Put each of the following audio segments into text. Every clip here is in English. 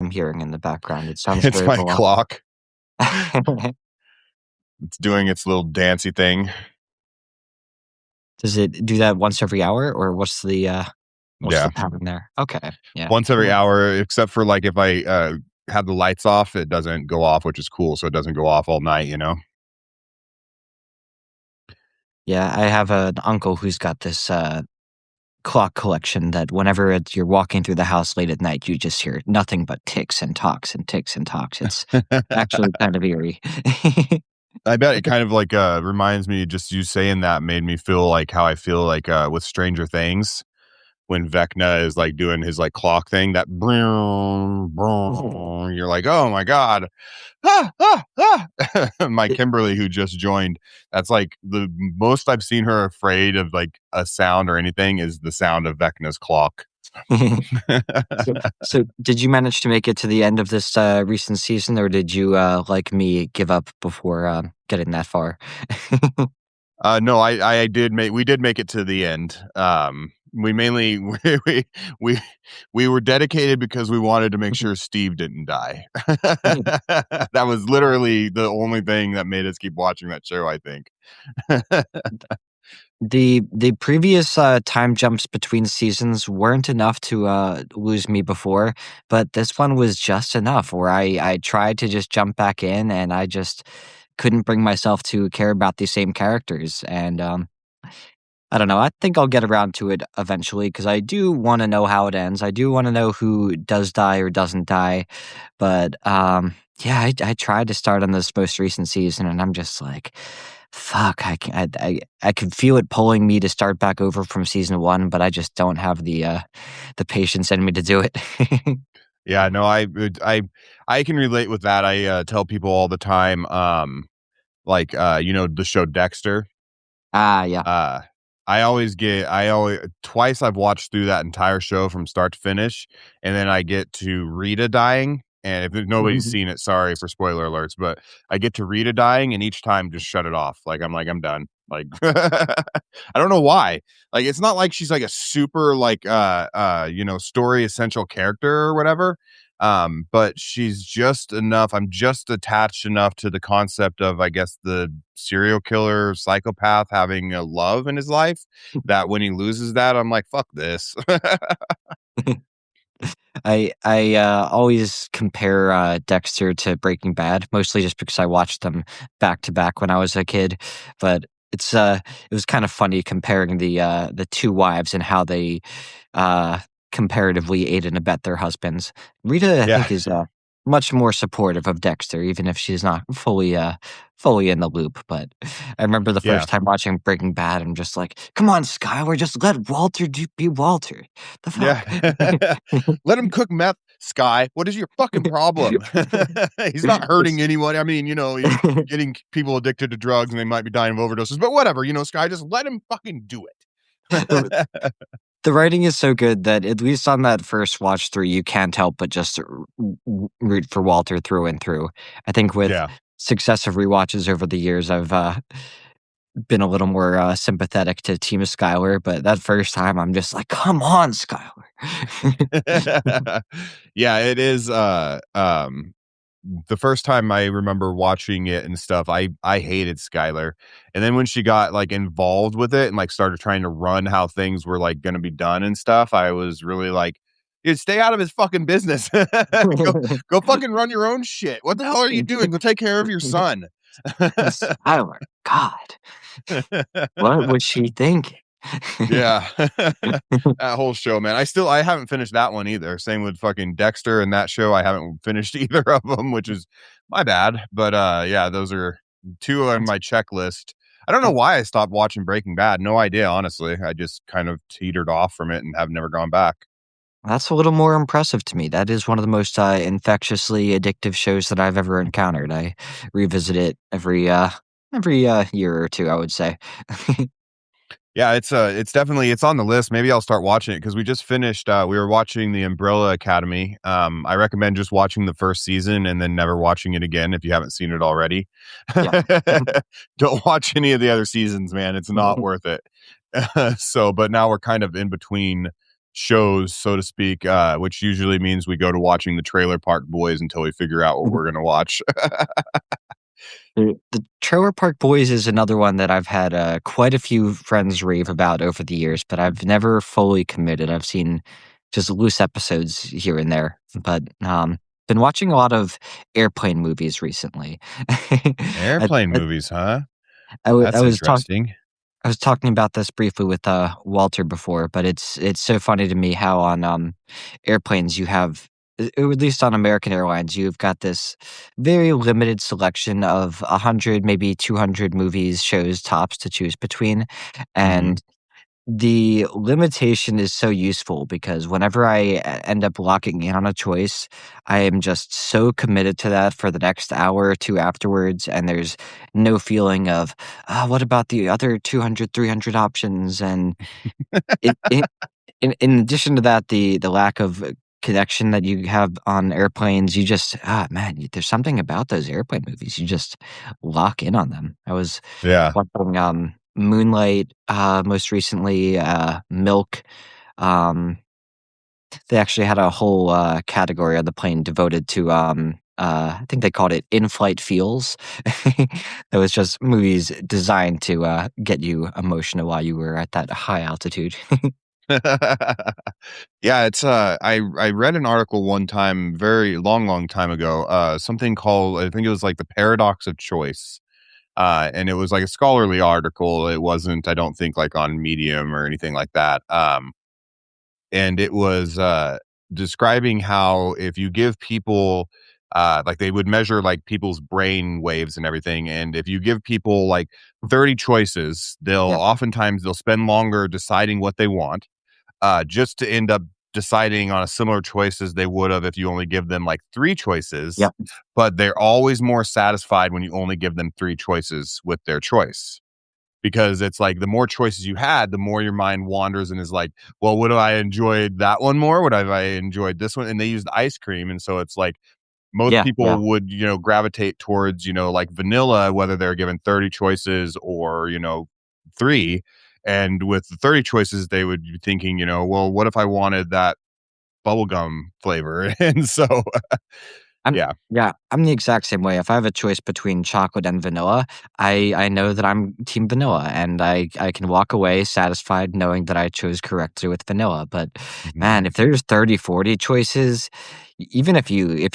I'm hearing in the background. It sounds It's very my melodic. clock. It's doing its little dancey thing. Does it do that once every hour, or what's the Yeah. pattern there? Okay, yeah. Once every hour, except for like if I have the lights off, it doesn't go off, which is cool. So it doesn't go off all night, you know? Yeah, I have an uncle who's got this, clock collection that whenever you're walking through the house late at night, you just hear nothing but ticks and talks and ticks and talks. It's actually kind of eerie. I bet it kind of like reminds me, just you saying that made me feel like how I feel like with Stranger Things when Vecna is like doing his like clock thing, that broom, broom, you're like, oh my God. Ah, ah, ah. My It Kimberly, who just joined, that's like the most I've seen her afraid of like a sound or anything is the sound of Vecna's clock. So did you manage to make it to the end of this, recent season, or did you, like me, give up before, getting that far? No, I did make we did make it to the end. We mainly we we we were dedicated because we wanted to make sure Steve didn't die. That was literally the only thing that made us keep watching that show, I think. The previous, time jumps between seasons weren't enough to, lose me before, but this one was just enough where I tried to just jump back in, and I just couldn't bring myself to care about the same characters, and, I don't know, I think I'll get around to it eventually because I do wanna know how it ends. I do wanna know who does die or doesn't die, but, yeah, I tried to start on this most recent season, and I'm just like, "Fuck, I can feel it pulling me to start back over from season 1, but I just don't have the patience in me to do it." Yeah, no, I can relate with that. I tell people all the time, like you know, the show Dexter. Ah, yeah. Uh, I always twice I've watched through that entire show from start to finish, and then I get to Rita dying. And if nobody's seen it, sorry for spoiler alerts, but I get to Rita dying, and each time just shut it off. Like, I'm done. Like, I don't know why. Like, it's not like she's like a super like you know, story essential character or whatever. But she's just enough. I'm just attached enough to the concept of, I guess, the serial killer psychopath having a love in his life that when he loses that, I'm like, fuck this. I always compare, Dexter to Breaking Bad, mostly just because I watched them back to back when I was a kid, but it was kind of funny comparing the 2 wives and how they, uh, comparatively aid and abet their husbands. Rita, I Yeah. think, is, much more supportive of Dexter, even if she's not fully in the loop, but I remember the Yeah. first time watching Breaking Bad, I'm just like, "Come on, Skylar, just let Walter be Walter. The Yeah. fuck?" Let him cook meth, Sky. What is your fucking problem? He's not hurting anyone. I mean, you know, he's getting people addicted to drugs and they might be dying of overdoses, but whatever, you know, Sky, just let him fucking do The it. the writing is so good that at least on that first watch through, you can't help but just root for Walter through and through. I think with Yeah. successive rewatches over the years, I've, been a little more, sympathetic to Team Skylar, but that first time, I'm just like, "Come on, Skylar." Yeah, it is, the first time I remember watching it and stuff, I hated Skylar, and then when she got, like, involved with it and, like, started trying to run how things were, like, gonna be done and stuff, I was really like, "Dude, stay out of his fucking business. Go fucking run your own shit. What the hell are you doing? Go take care of your son." Skylar, God, what was she thinking? Yeah. That whole show, man. I haven't finished that one either. Same with fucking Dexter and that show. I haven't finished either of them, which is my bad. But yeah, those are 2 on my checklist. I don't know why I stopped watching Breaking Bad. No idea, honestly. I just kind of teetered off from it and have never gone back. That's a little more impressive to me. That is one of the most, infectiously addictive shows that I've ever encountered. I revisit it every, year or 2, I would say. Yeah, it's definitely it's on the list. Maybe I'll start watching it because we just finished we were watching The Umbrella Academy. I recommend just watching the first season and then never watching it again if you haven't seen it already. Yeah. Don't watch any of the other seasons, man. It's not worth it. So, but now we're kind of in between shows, so to speak, which usually means we go to watching the Trailer Park Boys until we figure out what we're gonna watch. The Trailer Park Boys is another one that I've had quite a few friends rave about over the years, but I've never fully committed. I've seen just loose episodes here and there, but been watching a lot of airplane movies recently. I, Airplane I, movies, huh? I That's was talking. interesting. I was talking about this briefly with Walter before, but it's so funny to me how on airplanes you have, or at least on American Airlines, you've got this very limited selection of 100, maybe 200 movies, shows, tops to choose between, Mhm. and the limitation is so useful because whenever I end up locking in on a choice, I am just so committed to that for the next hour or two afterwards, and there's no feeling of, what about the other 200, 300 options? And it in addition to that, the lack of connection that you have on airplanes, you just, man, there's something about those airplane movies, you just lock in on them. I was Yeah. watching, Moonlight, most recently, Milk. Um, they actually had a whole, category on the plane devoted to, I think they called it In-Flight Feels. It was just movies designed to, get you emotional while you were at that high altitude. Yeah, it's, I read an article one time, very long time ago, something called, I think it was like The Paradox of Choice. And it was like a scholarly article. It wasn't, I don't think, like on Medium or anything like that. And it was describing how if you give people, like they would measure like people's brain waves and everything, and if you give people like 30 choices, Yeah, they'll spend longer deciding what they want, just to end up deciding on a similar choice as they would have if you only give them like three choices. yep, But they're always more satisfied when you only give them three choices with their choice, because it's like the more choices you had, the more your mind wanders and is like, well, would have I enjoyed that one more? Would have I enjoyed this one? And they used ice cream. And so it's like most yeah, yeah. people would, gravitate towards, like vanilla, whether they're given 30 choices or, three. And with the 30 choices, they would be thinking, well, what if I wanted that bubblegum flavor? And so, yeah. I'm the exact same way. If I have a choice between chocolate and vanilla, I know that I'm team vanilla, and I can walk away satisfied knowing that I chose correctly with vanilla. But Mhm. man, if there's 30, 40 choices, even if you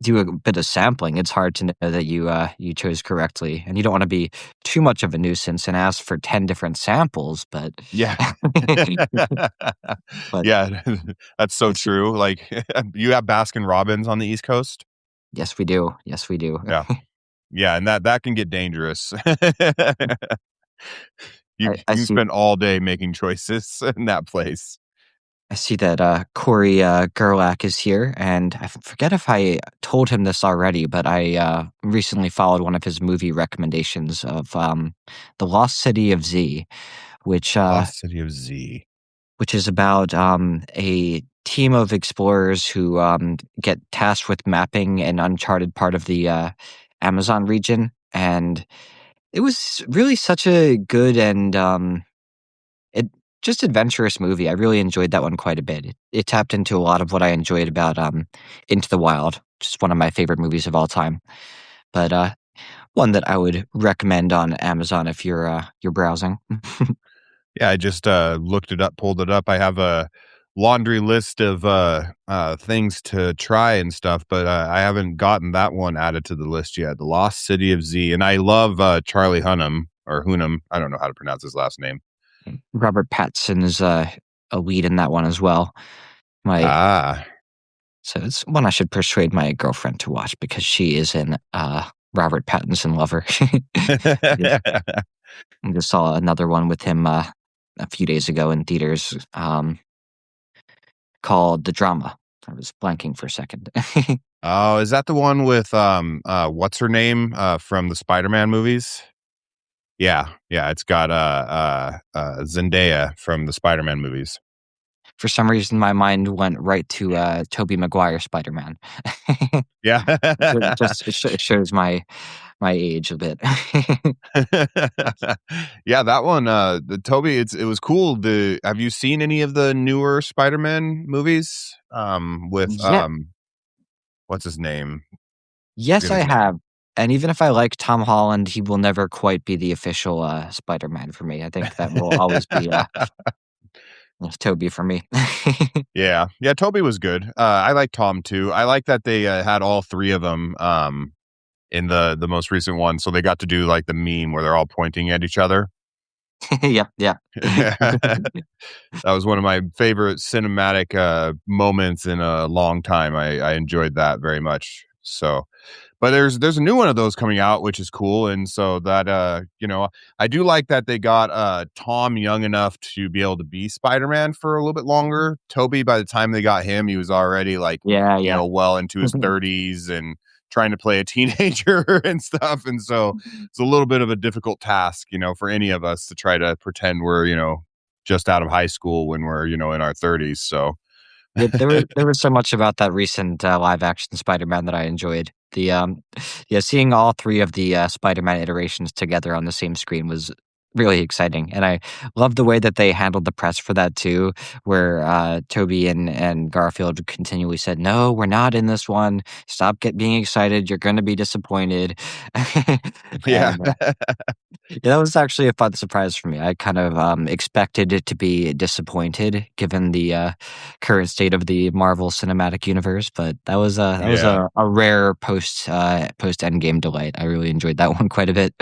do a bit of sampling, it's hard to know that you chose correctly, and you don't want to be too much of a nuisance and ask for 10 different samples. But Yeah. but Yeah, that's so I see. true, like, you have Baskin Robbins on the East Coast? Yes, we do. Yes, we do. Yeah. Yeah, and that can get dangerous. You I you can see. spend all day making choices in that place. I see that Corey Gerlach is here, and forget if I told him this already, but I recently followed one of his movie recommendations of The Lost City of Z, which uh, Lost City of Z. which is about a team of explorers who get tasked with mapping an uncharted part of the Amazon region, and it was really such a good and it just adventurous movie. I really enjoyed that one quite a bit. It tapped into a lot of what I enjoyed about, Into the Wild, just one of my favorite movies of all time. But, one that I would recommend on Amazon if you're browsing. Yeah, I just, looked it up, pulled it up. I have a laundry list of, things to try and stuff, but, I haven't gotten that one added to the list yet, The Lost City of Z, and I love, Charlie Hunnam or Hunnam, I don't know how to pronounce his last name. Robert Pattinson is, a lead in that one as well. My Ah. So it's one I should persuade my girlfriend to watch because she is an, Robert Pattinson lover. I just I just saw another one with him, a few days ago in theaters, called The Drama. I was blanking for a second. Oh, is that the one with, what's her name, from the Spider-Man movies? Yeah, yeah, it's got, Zendaya from the Spider-Man movies. For some reason, my mind went right to, Tobey Maguire Spider-Man. Yeah. It shows my my age a bit. Yeah, that one, the Toby, it was cool. Have you seen any of the newer Spider-Man movies? With, Yeah. what's his name? Yes, Forget I his name. have. And even if I like Tom Holland, he will never quite be the official, Spider-Man for me. I think that will always be, Tobey for me. Yeah. Yeah, Toby was good. I like Tom too. I like that they, had all 3 of them, in the most recent one, so they got to do, like, the meme where they're all pointing at each other. Yep, yeah. That was one of my favorite cinematic, moments in a long time. I enjoyed that very much. So, but there's a new one of those coming out, which is cool, and so that, I do like that they got, Tom young enough to be able to be Spider-Man for a little bit longer. Toby, by the time they got him, he was already, like, Yeah, yeah. well into his 30s and trying to play a teenager and stuff, and so it's a little bit of a difficult task, for any of us to try to pretend we're, just out of high school when we're, in our 30s, so Yeah, there was so much about that recent, live action Spider-Man that I enjoyed. Yeah, seeing all 3 of the, Spider-Man iterations together on the same screen was really exciting, and I love the way that they handled the press for that too, where, Tobey and Garfield continually said, "No, we're not in this one. Stop being excited. You're gonna be disappointed." yeah. And, yeah, that was actually a fun surprise for me. I kind of, expected it to be disappointed given the, current state of the Marvel Cinematic Universe, but that was Yeah. a rare post Endgame delight. I really enjoyed that one quite a bit.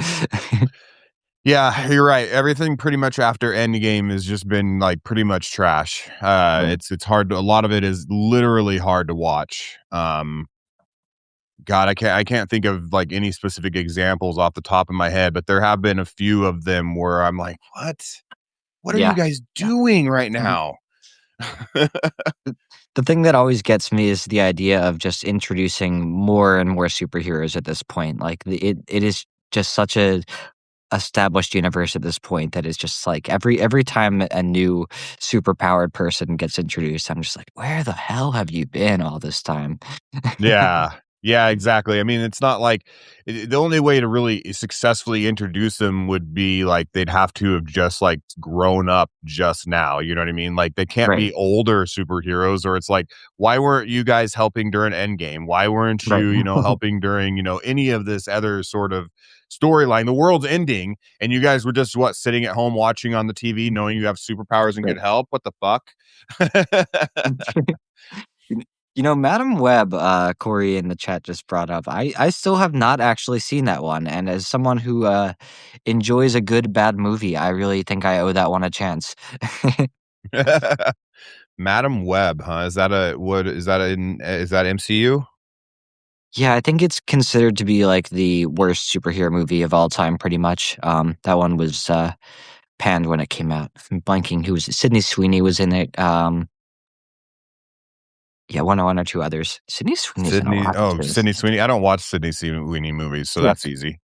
Yeah, you're right. Everything pretty much after Endgame has just been, like, pretty much trash. Yeah. It's hard to a lot of it is literally hard to watch. God, I can't think of, like, any specific examples off the top of my head, but there have been a few of them where I'm like, "What? What are you Yeah. guys Yeah. doing right Mhm. now?" The thing that always gets me is the idea of just introducing more and more superheroes at this point. Like, it is just such a established universe at this point that is just like every time a new superpowered person gets introduced, I'm just like, where the hell have you been all this time? Yeah. Yeah, exactly. I mean, it's not like the only way to really successfully introduce them would be like they'd have to have just like grown up just now. You know what I mean? Like they can't Right, be older superheroes, or it's like, why weren't you guys helping during Endgame? Why weren't right. you, helping during, any of this other sort of storyline? The world's ending, and you guys were just sitting at home watching on the TV, knowing you have superpowers and could Right. help. What the fuck? Madam Web, Corey in the chat just brought up. I still have not actually seen that one, and as someone who enjoys a good bad movie, I really think I owe that one a chance. Madam Web, huh? Is that MCU? Yeah, I think it's considered to be like the worst superhero movie of all time, pretty much. That one was panned when it came out. I'm blanking who was it? Sydney Sweeney was in it. Yeah, one or two others. Sydney Sweeney's in a lot of things. Sydney Sweeney. I don't watch Sydney Sweeney movies, so Yeah, that's easy.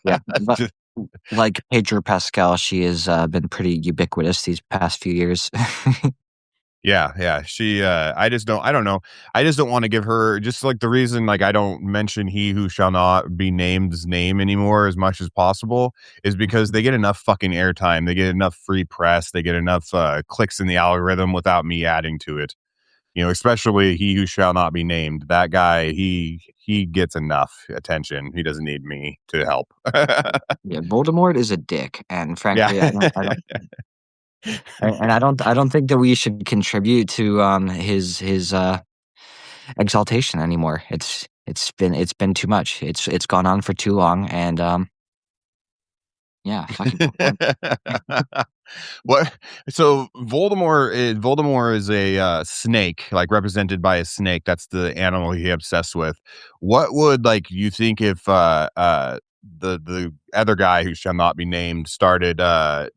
yeah. But Just like Pedro Pascal, she has been pretty ubiquitous these past few years. yeah, yeah. I don't know. I just don't wanna give her just like the reason, like, I don't mention "He Who Shall Not Be Named's" name anymore as much as possible is because they get enough fucking airtime. They get enough free press. They get enough, clicks in the algorithm without me adding to it. Especially "He Who Shall Not Be Named." That guy, he gets enough attention. He doesn't need me to help. Yeah, Voldemort is a dick, and Yeah. frankly, I don't think that we should contribute to his exaltation anymore. It's been too much. It's gone on for too long, and yeah, fucking Voldemort. What so Voldemort is a, snake, like, represented by a snake. That's the animal he obsessed with. What would, like, you think if, the other guy who shall not be named started,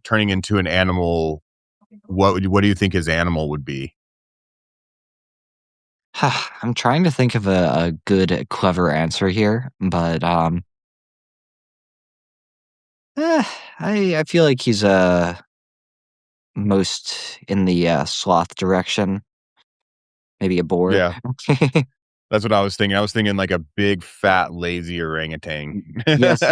turning into an animal, what do you think his animal would be? I'm trying to think of a good, clever answer here, but eh, I feel like he's most in the sloth direction. Maybe a boar. Yeah. That's what I was thinking. I was thinking like a big, fat, lazy orangutan. Yes,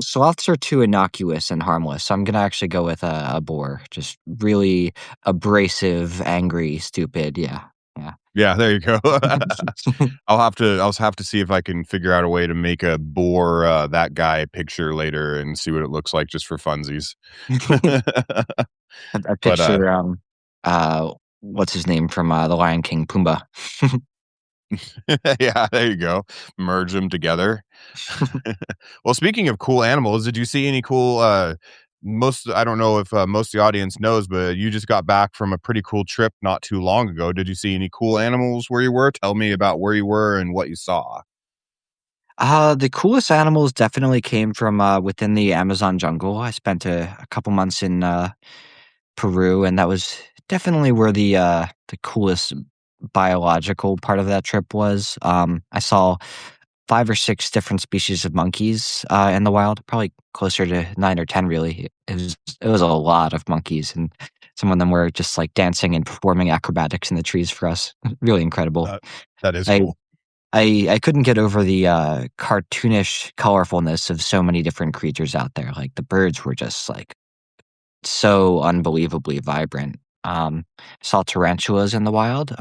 sloths are too innocuous and harmless. So I'm gonna actually go with a boar. Just really abrasive, angry, stupid. Yeah, yeah. Yeah, there you go. I'll have to see if I can figure out a way to make a boar, that guy picture later and see what it looks like just for funsies. I But, picture uh, what's his name from The Lion King, Pumbaa. yeah, there you go. Merge them together. Well, speaking of cool animals, did you see any cool, most I don't know if, most of the audience knows, but you just got back from a pretty cool trip not too long ago. Did you see any cool animals where you were? Tell me about where you were and what you saw. The coolest animals definitely came from within the Amazon jungle. I spent a couple months in Peru, and that was definitely where the coolest biological part of that trip was. I saw 5 or 6 different species of monkeys in the wild, probably closer to 9 or 10. Really, it was a lot of monkeys, and some of them were just like dancing and performing acrobatics in the trees for us. Really incredible. That that is I cool. I couldn't get over the cartoonish colorfulness of so many different creatures out there. Like the birds were just like so unbelievably vibrant. Saw tarantulas in the wild.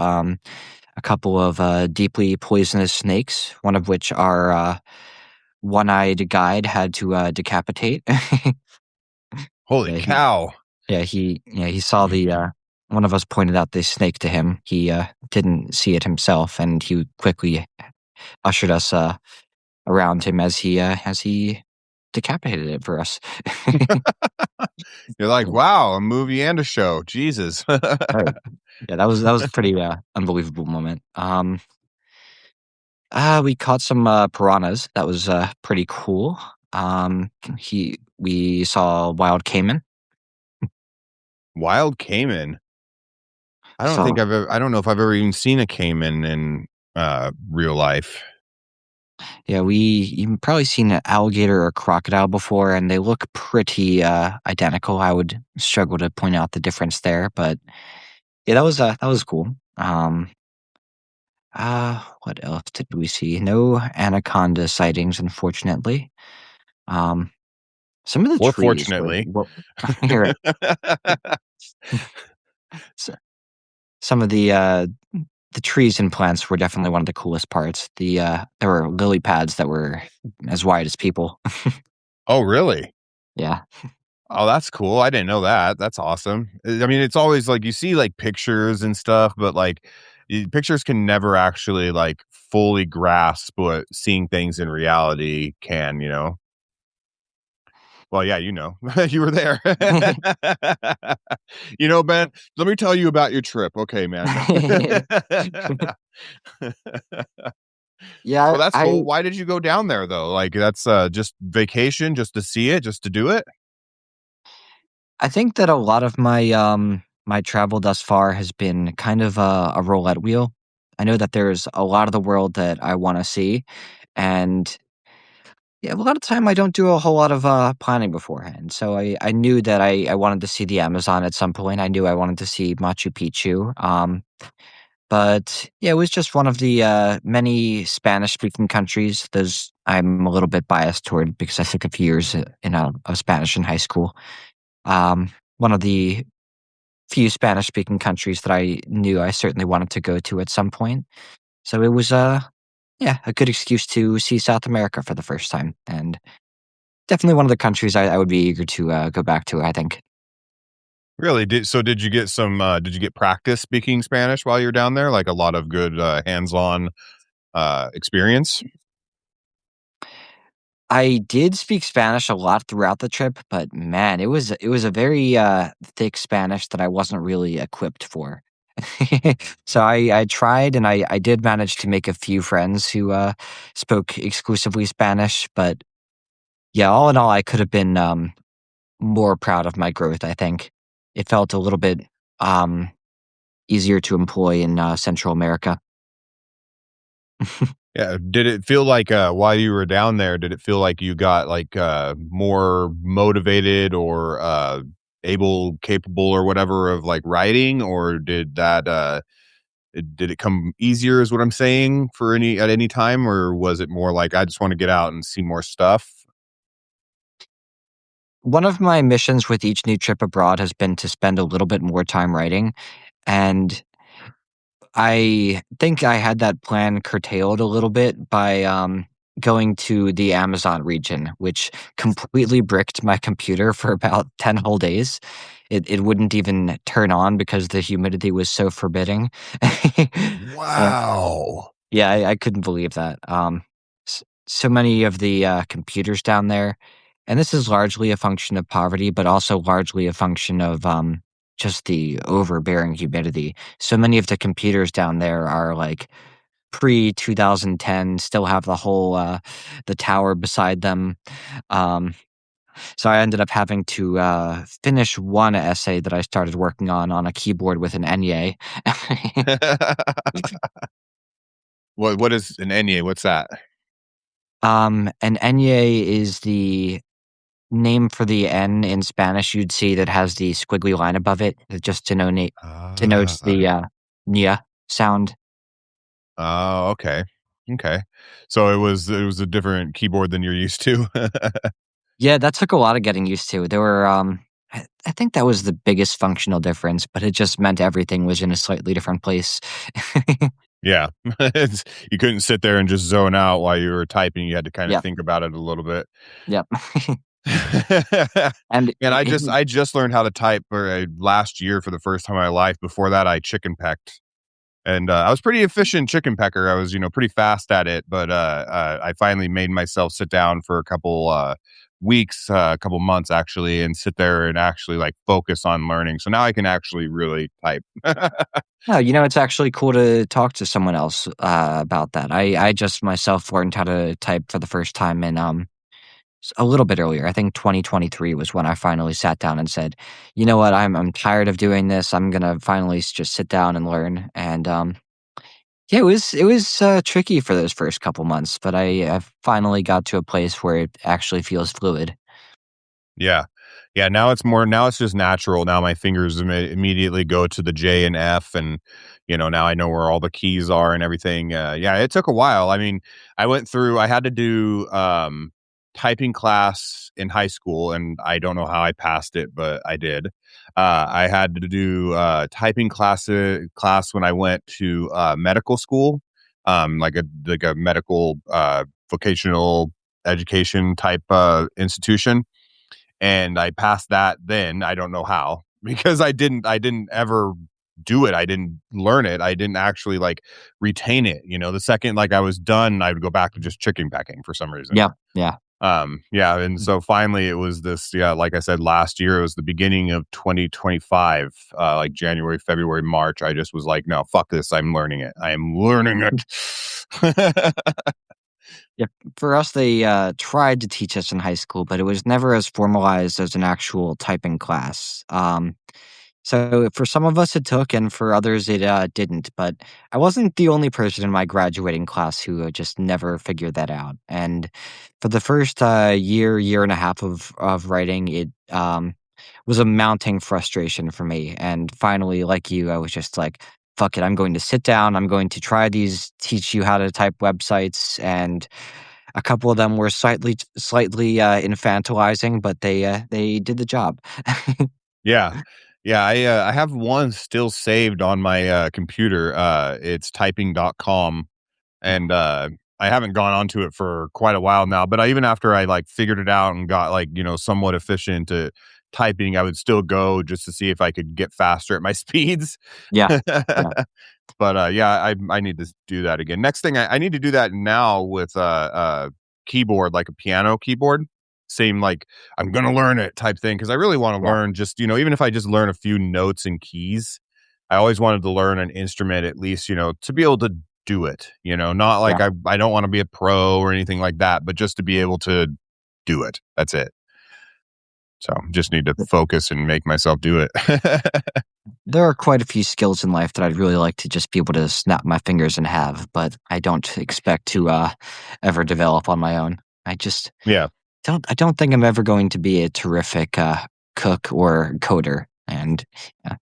A couple of deeply poisonous snakes, one of which our one-eyed guide had to decapitate. Holy Yeah, cow. he saw the one of us pointed out the snake to him. He didn't see it himself, and he quickly ushered us around him as he decapitated it for us. You're like, Yeah, "Wow, a movie and a show. Jesus." right. Yeah, that was a pretty unbelievable moment. We caught some piranhas. That was pretty cool. He We saw wild caiman. Wild caiman. So I don't know if I've ever even seen a caiman in, real life. yeah, you've probably seen an alligator or crocodile before, and they look pretty identical. I would struggle to point out the difference there, but yeah, that was cool. What else did we see? No anaconda sightings, unfortunately. Um, some of the Or trees were fortunately. what here. s- Some of the trees and plants were definitely one of the coolest parts. There were lily pads that were as wide as people. Oh, really? Yeah. Oh, that's cool. I didn't know that. That's awesome. I mean, it's always like you see like pictures and stuff, but like pictures can never actually like fully grasp what seeing things in reality can, you know? Well, yeah, you know, you were there. You know, Ben, let me tell you about your trip. Okay, man. Yeah, Well, that's I cool. Why did you go down there though? Like that's just vacation, just to see it, just to do it? I think that a lot of my travel thus far has been kind of a roulette wheel. I know that there's a lot of the world that I want to see, and yeah, a lot of time I don't do a whole lot of planning beforehand. So I knew that I wanted to see the Amazon at some point. I knew I wanted to see Machu Picchu. But yeah, it was just one of the many Spanish speaking countries. Those I'm a little bit biased toward because I took a few years of Spanish in high school. One of the few Spanish speaking countries that I knew I certainly wanted to go to at some point. So it was yeah, a good excuse to see South America for the first time, and definitely one of the countries I would be eager to go back to. I think Really? Did you get some did you get practice speaking Spanish while you're down there? Like a lot of good hands-on experience? I did speak Spanish a lot throughout the trip, but man, it was a very thick Spanish that I wasn't really equipped for. So I tried, and I did manage to make a few friends who spoke exclusively Spanish, but yeah, all in all, I could have been more proud of my growth. I think it felt a little bit um, easier to employ in Central America. Yeah, did it feel like while you were down there, did it feel like you got like more motivated or able capable or whatever of like writing or did that Did it come easier is what I'm saying for any time, or was it more like I just want to get out and see more stuff? One of my missions with each new trip abroad has been to spend a little bit more time writing, and I think I had that plan curtailed a little bit by, going to the Amazon region, which completely bricked my computer for about 10 whole days. It wouldn't even turn on because the humidity was so forbidding. And Wow. yeah, I couldn't believe that. So many of the, computers down there, and this is largely a function of poverty, but also largely a function of, just the overbearing humidity. So many of the computers down there are, like, pre-2010, still have the tower beside them. Um, so I ended up having to, finish one essay that I started working on a keyboard with an Enye. What is an Enye? What's that? An Enye is the name for the N in Spanish you'd see that has the squiggly line above it that just denotes Ah. the, nya sound. Oh, okay. Okay. So it was a different keyboard than you're used to. Yeah, that took a lot of getting used to. There were, I think that was the biggest functional difference, but it just meant everything was in a slightly different place. Yeah. You couldn't sit there and just zone out while you were typing, you had to kinda Yep, think about it a little bit. yep. And And I it just I just learned how to type last year for the first time in my life. Before that, I chicken pecked. And, I was pretty efficient chicken pecker. I was, pretty fast at it, but, I finally made myself sit down for a couple, weeks, a couple months actually, and sit there and actually, like, focus on learning. So now I can actually really type. No, it's actually cool to talk to someone else, about that. I just myself learned how to type for the first time in, a little bit earlier. I think 2023 was when I finally sat down and said, "You know what? I'm tired of doing this. I'm gonna finally just sit down and learn." And yeah, it was tricky for those first couple months, but I finally got to a place where it actually feels fluid. Yeah. Yeah, now it's just natural. Now my fingers immediately go to the J and F, and, now I know where all the keys are and everything. Yeah, it took a while. I mean, I had to do, typing class in high school, and I don't know how I passed it, but I did. I had to do, typing class when I went to, medical school, like a medical, vocational education type, institution, and I passed that then. I don't know how because I didn't ever do it. I didn't learn it. I didn't actually like retain it. The second like I was done, I would go back to just chicken packing for some reason. Yeah, yeah. Yeah, and so finally it was this, yeah, like I said last year, it was the beginning of 2025, like January, February, March. I just was like, no, fuck this. I'm learning it. I am learning it. Yep. For us, they tried to teach us in high school, but it was never as formalized as an actual typing class. So for some of us it took, and for others it didn't. But I wasn't the only person in my graduating class who just never figured that out. And for the first year and a half of writing, it was a mounting frustration for me. And finally, like you, I was just like, "Fuck it! I'm going to sit down. I'm going to try these teach you how to type websites." And a couple of them were slightly infantilizing, but they did the job. Yeah. Yeah, I have one still saved on my, computer. It's typing.com, and, I haven't gone onto it for quite a while now, but even after I, like, figured it out and got, like, somewhat efficient at typing, I would still go just to see if I could get faster at my speeds. Yeah, yeah, But, yeah, I need to do that again. Next thing, I need to do that now with a keyboard, like a piano keyboard. Same, like, "I'm gonna learn it," type thing, because I really wanna yeah, learn just, even if I just learn a few notes and keys. I always wanted to learn an instrument at least, to be able to do it, not like yeah. I don't wanna be a pro or anything like that, but just to be able to do it. That's it. So, just need to focus and make myself do it. There are quite a few skills in life that I'd really like to just be able to snap my fingers and have, but I don't expect to ever develop on my own. I just Yeah. I don't think I'm ever going to be a terrific cook or coder. And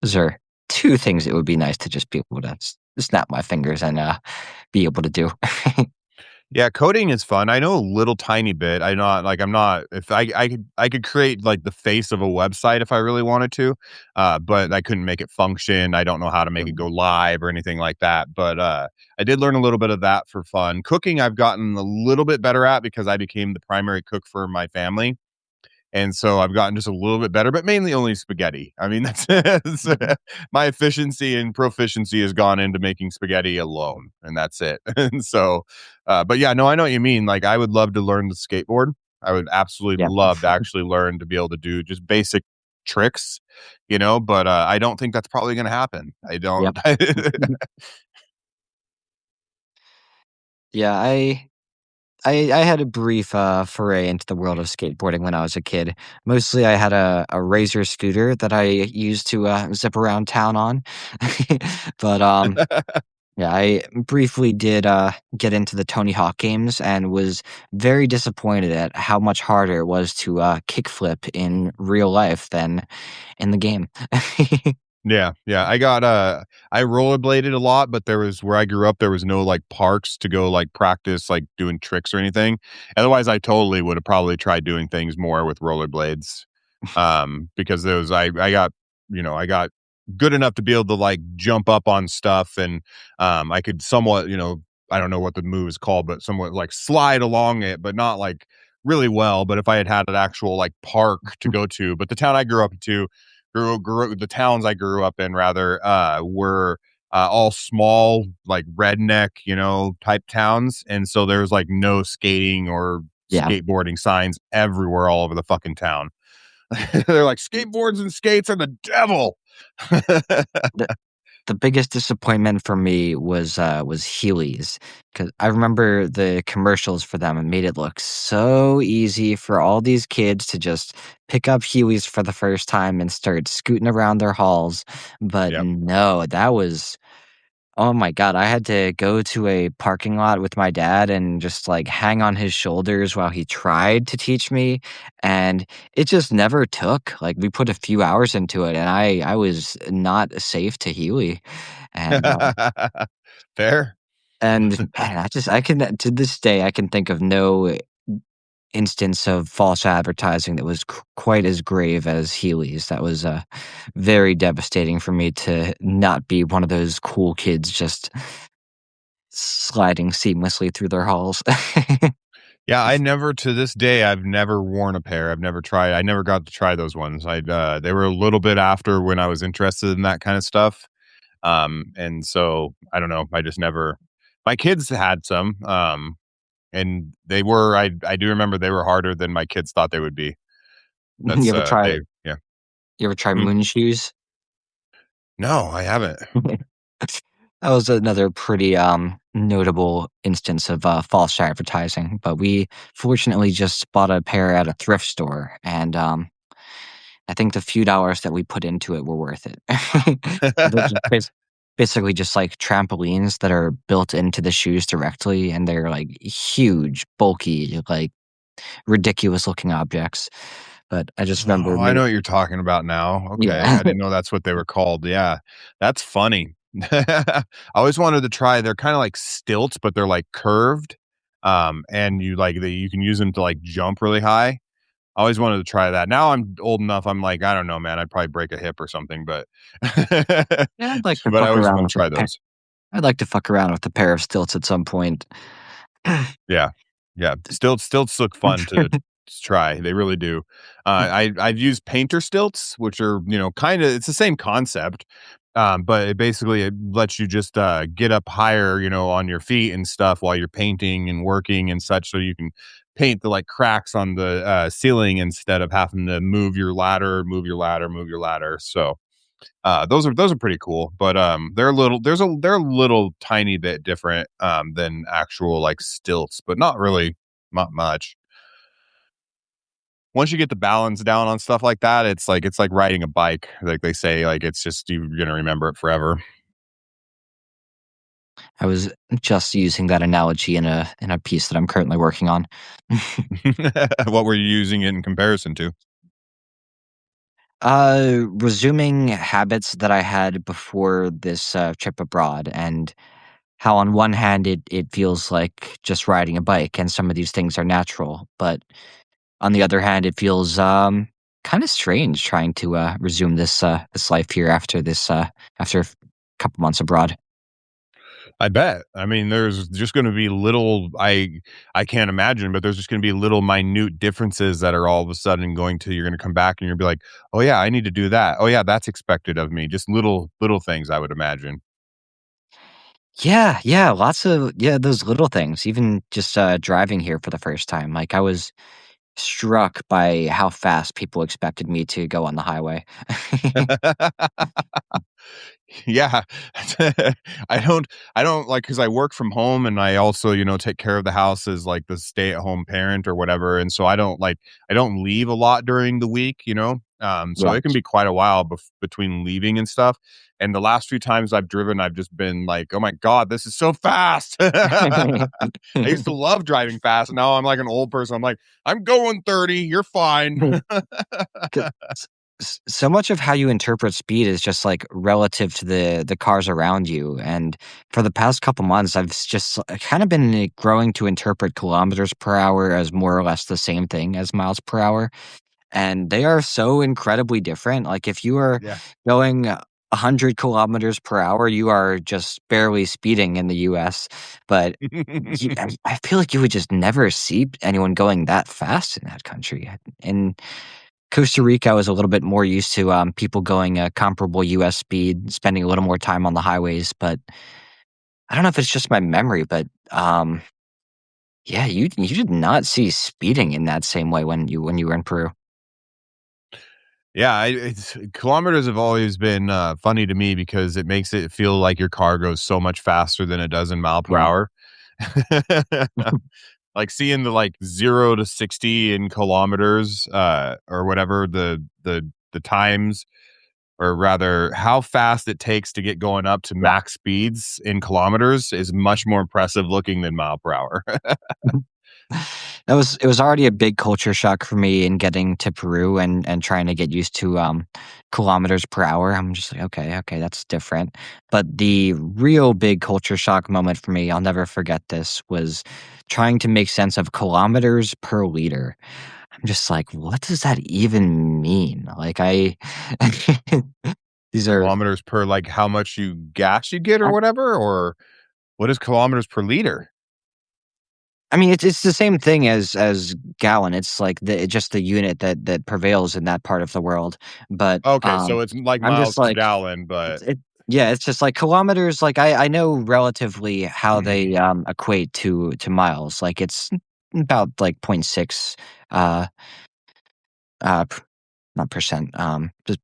those are two things that would be nice to just be able to snap my fingers and be able to do. Yeah, coding is fun. I know a little tiny bit. I'm not if I could create like the face of a website if I really wanted to, but I couldn't make it function. I don't know how to make it go live or anything like that. But I did learn a little bit of that for fun. Cooking, I've gotten a little bit better at because I became the primary cook for my family. And so I've gotten just a little bit better, but mainly only spaghetti. I mean, that's my efficiency and proficiency has gone into making spaghetti alone, and that's it. And so, but yeah, no, I know what you mean. Like, I would love to learn the skateboard. I would absolutely Yep. love to actually learn to be able to do just basic tricks, but I don't think that's probably going to happen. I Yep. don't. Yeah, I had a brief foray into the world of skateboarding when I was a kid. Mostly, I had a Razor scooter that I used to zip around town on. But yeah, I briefly did get into the Tony Hawk games and was very disappointed at how much harder it was to kickflip in real life than in the game. Yeah, yeah. I rollerbladed a lot, but there was where I grew up, there was no like parks to go like practice like doing tricks or anything. Otherwise, I totally would have probably tried doing things more with rollerblades. Because those I got good enough to be able to like jump up on stuff and I could somewhat, I don't know what the move is called, but somewhat like slide along it, but not like really well. But if I had had an actual like park to go to, but the town I grew up to the towns I grew up in rather were all small like redneck type towns, and so there's like no skating or Yeah. skateboarding signs everywhere all over the fucking town. They're like skateboards and skates are the devil. The biggest disappointment for me was Heelys, because I remember the commercials for them and made it look so easy for all these kids to just pick up Heelys for the first time and start scooting around their halls, but Yep. no, that was oh my god, I had to go to a parking lot with my dad and just, like, hang on his shoulders while he tried to teach me, and it just never took, like, we put a few hours into it, and I was not safe to Healy, and, Fair. man, I can to this day, I can think of no instance of false advertising that was quite as grave as Healy's. That was very devastating for me to not be one of those cool kids just sliding seamlessly through their halls. Yeah, I never to this day, I've never worn a pair. I never got to try those ones. They were a little bit after when I was interested in that kind of stuff. And so I don't know, I just never my kids had some, and I do remember they were harder than my kids thought they would be. you That's, ever try they yeah. you ever try Mm. moon shoes? No, I haven't. That was another pretty notable instance of false advertising, but we fortunately just bought a pair at a thrift store, and I think the few dollars that we put into it were worth it. They're just basically just like trampolines that are built into the shoes directly, and they're like huge, bulky, like ridiculous looking objects. But I just remember Oh, I know me, what you're talking about now. Okay, yeah, I didn't know that's what they were called. Yeah, that's funny. I always wanted to try they're kinda like stilts, but they're, like, curved, and you can use them to, like, jump really high. I always wanted to try that. Now I'm old enough, I'm like, "I don't know, man, I'd probably break a hip or something," but yeah, I'd like to but I fuck always around wanna with a try pair. those. I'd like to fuck around with a pair of stilts at some point. Yeah. Yeah. Stilts look fun to try. They really do. I've used painter stilts, which are, kinda it's the same concept, but it lets you just, get up higher, on your feet and stuff while you're painting and working and such so you can paint the, like, cracks on the, ceiling instead of having to move your ladder, so those are pretty cool, but they're a little tiny bit different than actual like stilts, but not really, not much. Once you get the balance down on stuff like that, it's like riding a bike. Like they say, like it's just you're gonna remember it forever. I was just using that analogy in a piece that I'm currently working on. What were you using it in comparison to? Resuming habits that I had before this trip abroad, and how on one hand it feels like just riding a bike, and some of these things are natural, but on the other hand, it feels kind of strange trying to resume this life here after after a couple months abroad. I bet. I mean, there's just gonna be I can't imagine, but there's just gonna be little minute differences that are all of a sudden going to you're gonna come back and you're gonna be like, "Oh, yeah, I need to do that. Oh, yeah, that's expected of me." Just little things, I would imagine. Yeah, yeah, lots of those little things. Even just driving here for the first time, like I was struck by how fast people expected me to go on the highway. Yeah. I don't like because I work from home and I also, take care of the house as like the stay-at-home parent or whatever, and so I don't leave a lot during the week, so Yeah. it can be quite a while between leaving and stuff, and the last few times I've driven, I've just been like, "Oh my god, this is so fast." I used to love driving fast, and now I'm like an old person, I'm like, "I'm going 30, you're fine." 'Cause so much of how you interpret speed is just like relative to the cars around you. And for the past couple months, I've kind of been growing to interpret kilometers per hour as more or less the same thing as miles per hour. And they are so incredibly different. Like if you are Yeah. going 100 kilometers per hour, you are just barely speeding in the US. But I feel like you would just never see anyone going that fast in that country. In Costa Rica, I was a little bit more used to people going a comparable US speed, spending a little more time on the highways. But I don't know if it's just my memory, but yeah, you did not see speeding in that same way when you were in Peru. Yeah, it's kilometers have always been, funny to me because it makes it feel like your car goes so much faster than it does in mile per Yeah. hour. Like, seeing the, like, 0 to 60 in kilometers, or whatever the times, or rather how fast it takes to get going up to Yeah. max speeds in kilometers is much more impressive looking than mile per hour. It was already a big culture shock for me in getting to Peru and trying to get used to kilometers per hour. I'm just like, okay, okay, that's different. But the real big culture shock moment for me, I'll never forget this, was trying to make sense of kilometers per liter. I'm just like, what does that even mean? Like I these are Kilometers per, like, how much gas you get or whatever, or what is kilometers per liter? I mean, it's the same thing as gallon. It's like just the unit that prevails in that part of the world. But, Okay, so it's like I'm miles just per like, gallon, but it yeah, it's just like kilometers, like, I know relatively how they, equate to miles. Like, it's about, like, point 0.6, uh, p not percent, just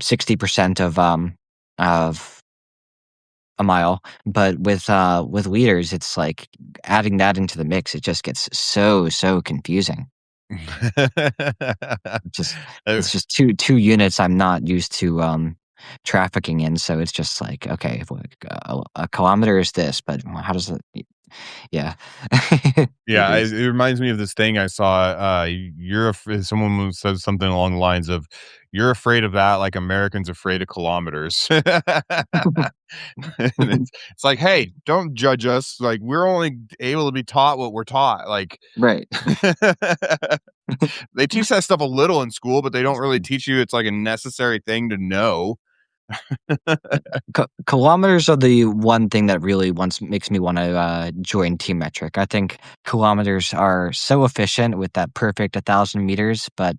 60% of a mile. But with liters, it's like adding that into the mix, it just gets so confusing. Just Uh, it's just 2 units I'm not used to, trafficking in, so it's just like, okay, if like, a kilometer is this, but how does it yeah. It yeah, is. it reminds me of this thing I saw, someone said something along the lines of, "You're afraid of that like Americans afraid of kilometers." And it's like, "Hey, don't judge us, like, we're only able to be taught what we're taught," like, Right. they teach that stuff a little in school, but they don't really teach you it's, like, a necessary thing to know. Kilometers are the one thing that really once makes me wanna, join Team Metric. I think kilometers are so efficient with that perfect 1,000 meters, but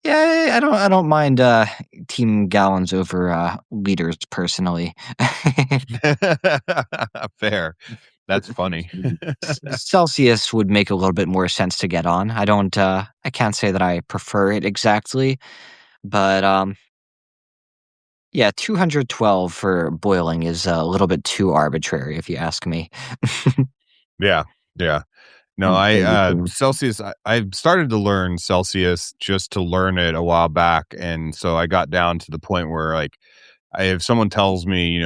yeah, I don't mind, team gallons over, liters personally. Fair. That's funny. Celsius would make a little bit more sense to get on. I can't say that I prefer it exactly, but, yeah, 212 for boiling is a little bit too arbitrary if you ask me. Yeah, yeah. No, I'm sure you can. Celsius, I started to learn Celsius just to learn it a while back, and so I got down to the point where, like, if someone tells me,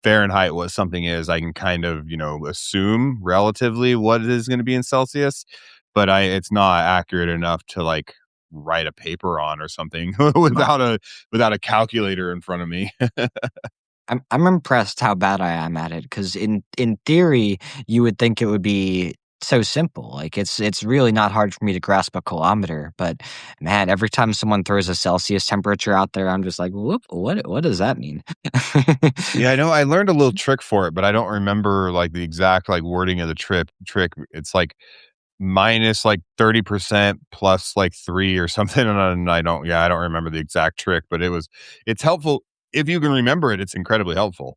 Fahrenheit what something is, I can kind of, assume relatively what it is gonna be in Celsius, but I it's not accurate enough to, like, write a paper on or something Wow. without a calculator in front of me. I'm impressed how bad I am at it, because in theory, you would think it would be so simple. Like, it's really not hard for me to grasp a kilometer, but, man, every time someone throws a Celsius temperature out there, I'm just like, "Whoop, what does that mean?" Yeah, I know I learned a little trick for it, but I don't remember, like, the exact, like, wording of the trick. It's, like, minus, like, 30% plus, like, 3 or something, and I don't remember the exact trick, but it's helpful. If you can remember it, it's incredibly helpful.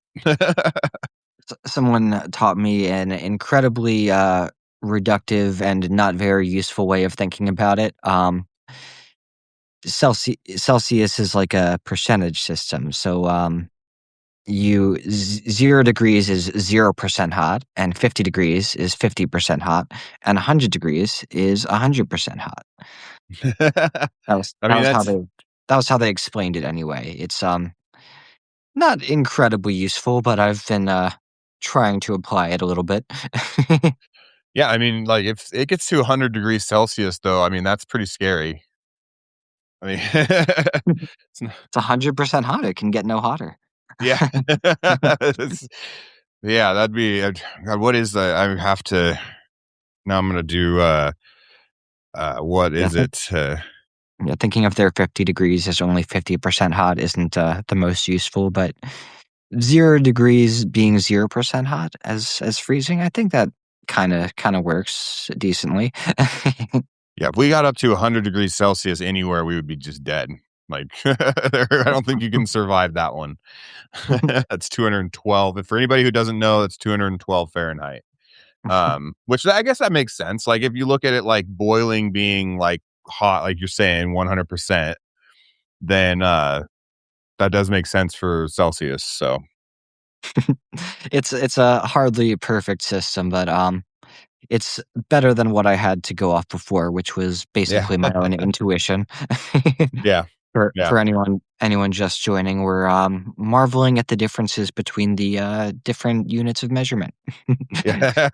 Someone taught me an incredibly, reductive and not very useful way of thinking about it. Celsius is like a percentage system, so, you 0 degrees is 0% hot, and 50 degrees is 50% hot, and 100 degrees is 100% hot. That was I that mean, was how that's they explained it anyway. It's, not incredibly useful, but I've been, trying to apply it a little bit. yeah, I mean, like, if it gets to 100 degrees Celsius, though, I mean, that's pretty scary. I mean, it's not It's 100% hot, it can get no hotter. yeah. It's yeah, that'd be God, what is that? I have to now I'm gonna do, what Yeah, is it? yeah, thinking if they're 50 degrees is only 50% hot isn't, the most useful, but 0 degrees being 0% hot as freezing, I think that kinda works decently. Yeah, if we got up to 100 degrees Celsius anywhere, we would be just dead. Like, I don't think you can survive that one. That's 212. And for anybody who doesn't know, that's 212 Fahrenheit. Which I guess that makes sense. Like, if you look at it like boiling being like hot, like you're saying, 100%, then that does make sense for Celsius. So It's a hardly perfect system, but, it's better than what I had to go off before, which was yeah, basically my own intuition. yeah, yeah. For anyone just joining, we're, marveling at the differences between the, different units of measurement. Yeah.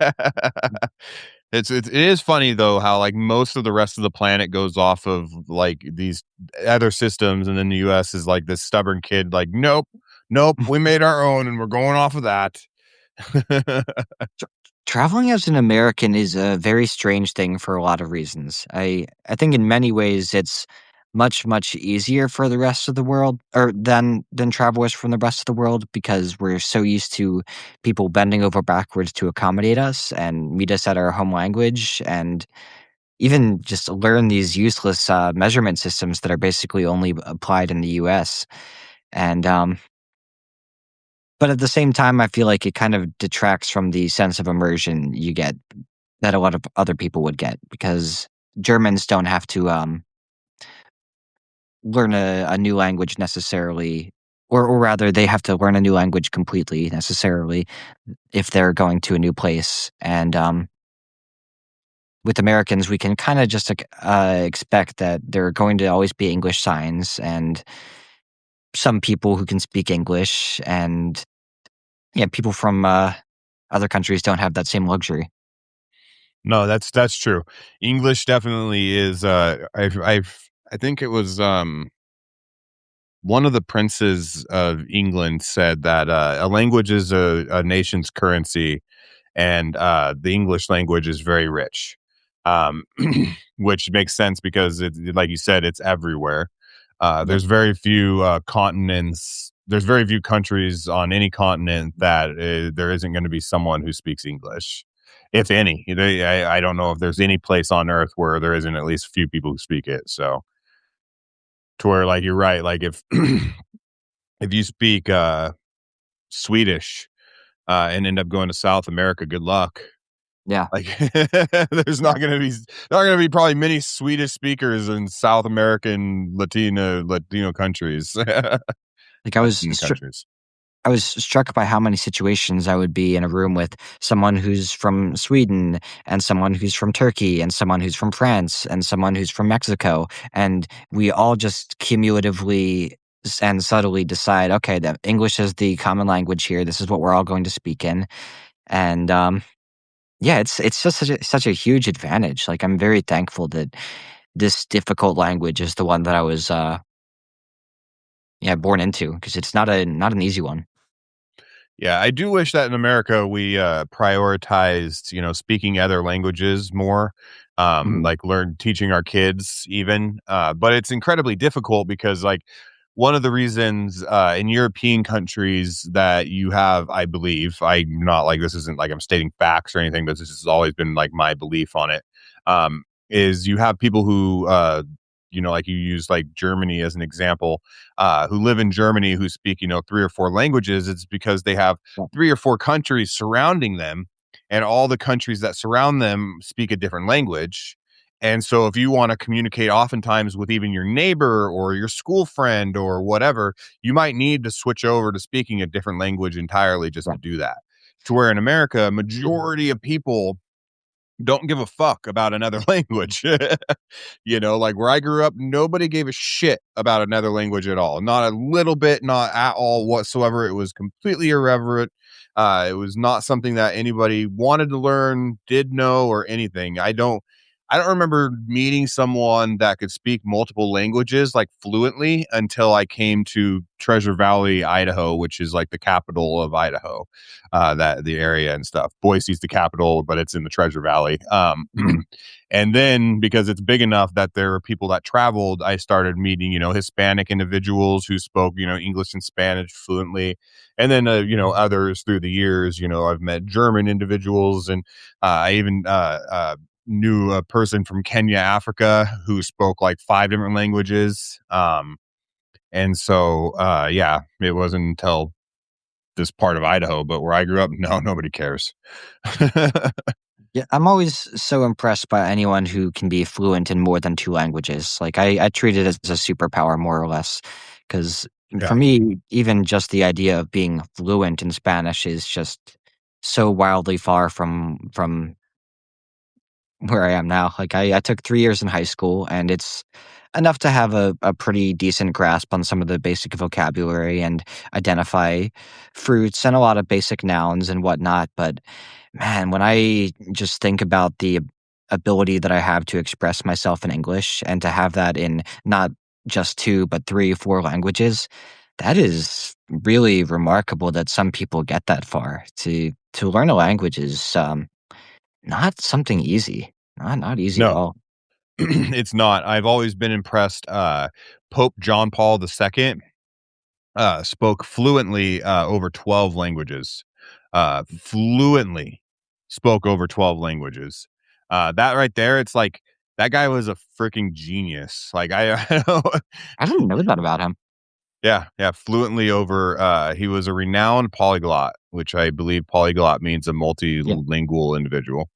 It is funny though how like most of the rest of the planet goes off of like these other systems, and then the US is like this stubborn kid like, "Nope, nope, we made our own and we're going off of that." Tr Traveling as an American is a very strange thing for a lot of reasons. I think in many ways it's much easier for the rest of the world, or than travelers from the rest of the world, because we're so used to people bending over backwards to accommodate us and meet us at our home language, and even just learn these useless, measurement systems that are basically only applied in the US. And, but at the same time, I feel like it kind of detracts from the sense of immersion you get that a lot of other people would get, because Germans don't have to, learn a new language necessarily, or rather, they have to learn a new language completely necessarily if they're going to a new place. And, with Americans, we can kinda just, expect that there are going to always be English signs and some people who can speak English, and, yeah, people from, other countries don't have that same luxury. No, that's true. English definitely is, I think it was, one of the princes of England said that, a language is a nation's currency, and the English language is very rich, which makes sense because like you said, it's everywhere. Yep. There's very few countries on any continent that there isn't going to be someone who speaks English, if any. I don't know if there's any place on Earth where there isn't at least a few people who speak it. So, to where like you're right, like if if you speak Swedish and end up going to South America, good luck. Yeah. Like, there's not gonna be probably many Swedish speakers in South American Latino countries, Like, Latin countries. I was struck by how many situations I would be in a room with someone who's from Sweden, and someone who's from Turkey, and someone who's from France, and someone who's from Mexico, and we all just cumulatively and subtly decide, okay, that English is the common language here. This is what we're all going to speak in, and yeah, it's just such a huge advantage. Like, I'm very thankful that this difficult language is the one that I was, yeah, born into because it's not an easy one. Yeah, I do wish that in America we prioritized, speaking other languages more, Mhm. like learn teaching our kids even. But it's incredibly difficult because, like, one of the reasons in European countries that you have, I believe, I'm not like this isn't like I'm stating facts or anything, but this has always been like my belief on it. Is you have people who, like you use like Germany as an example, who live in Germany who speak, three or four languages. It's because they have Yeah, three or four countries surrounding them, and all the countries that surround them speak a different language. And so, if you want to communicate oftentimes with even your neighbor or your school friend or whatever, you might need to switch over to speaking a different language entirely just yeah. to do that. To where in America, a majority of people don't give a fuck about another language. Like where I grew up, nobody gave a shit about another language at all. Not a little bit, not at all whatsoever. It was completely irreverent. It was not something that anybody wanted to learn, did know, or anything. I don't remember meeting someone that could speak multiple languages like fluently until I came to Treasure Valley, Idaho, which is like the capital of Idaho, that the area and stuff. Boise's the capital, but it's in the Treasure Valley. Mhm. And then because it's big enough that there were people that traveled, I started meeting, Hispanic individuals who spoke, English and Spanish fluently. And then, others through the years, I've met German individuals, and I even knew a person from Kenya, Africa, who spoke like five different languages. And so, yeah, it wasn't until this part of Idaho, but where I grew up, no, nobody cares. Yeah, I'm always so impressed by anyone who can be fluent in more than 2 languages. Like, I treat it as a superpower more or less, because Yeah. for me, even just the idea of being fluent in Spanish is just so wildly far from where I am now. Like, I took 3 years in high school, and it's enough to have a pretty decent grasp on some of the basic vocabulary and identify fruits and a lot of basic nouns and whatnot, but, man, when I just think about the ability that I have to express myself in English and to have that in not just 2, but 3, 4 languages, that is really remarkable that some people get that far. To learn a language is, not something easy. Not easy at No, all. it's not. I've always been impressed. Pope John Paul II spoke fluently over 12 languages. Fluently spoke over 12 languages. That right there, it's like that guy was a freaking genius. Like I didn't know that about him. yeah, yeah, fluently over. He was a renowned polyglot, which I believe polyglot means a Yeah, multilingual individual.